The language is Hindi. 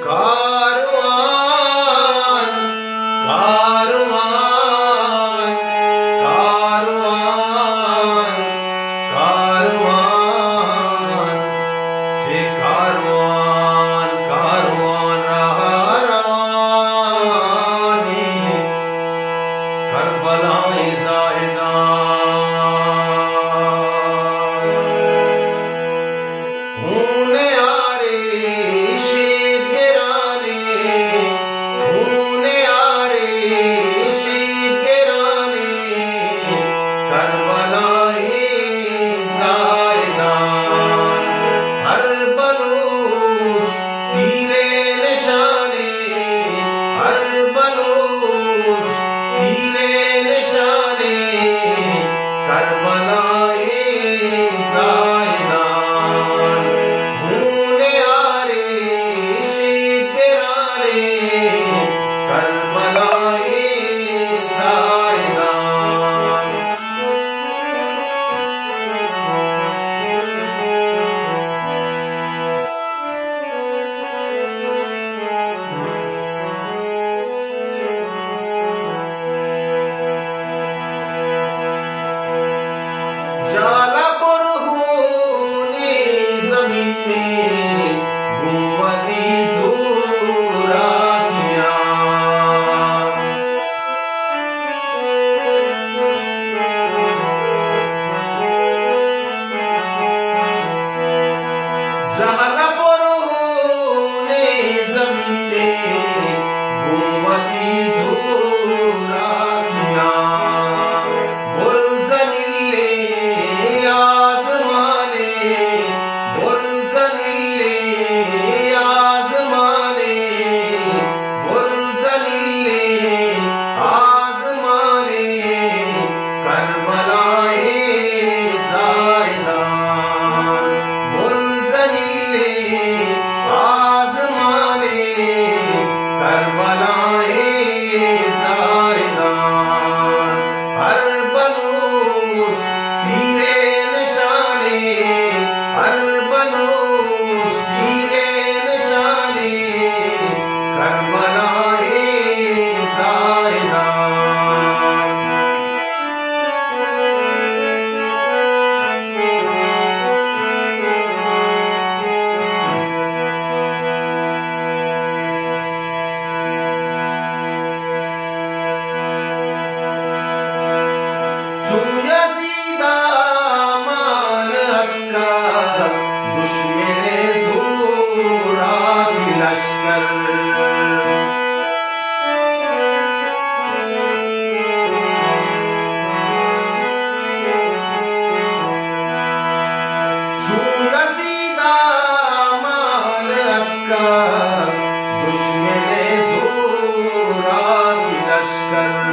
कारवान कारवान कारवान कारवान के कारवान कारवान रहा रवानी करबलाए ज़ाहिदा खूने आरिश गिराने खूने आरिश गिराने करबलाए ज़ाहिदा हर बलूच तीरे निशाने हर बलूच तीरे निशाने करबलाए ज़ाहिदा खूने आरिश गिराने करबलाए ज़ाहिदा जाला पर होने ज़मीन में गुंवती ज़ूरा किया जाला पर होने ज़मीन में गुंवती ज़ूरा किया बुरज़निले आज़माने बुरज़निले आज़माने बुरज़निले आज़माने करबलाए ज़ाहिदा बुरज़निले आज़माने करबलाए ज़ाहिदा हर बलूच तीरे निशाने हर बलूच तीरे निशाने करबलाए ज़ाहिदा चुम यज़ीदा मान हक्का दुश्मने ज़ूरा की लश्कर चुम यज़ीदा मान हक्का दुश्मने ज़ूरा की लश्कर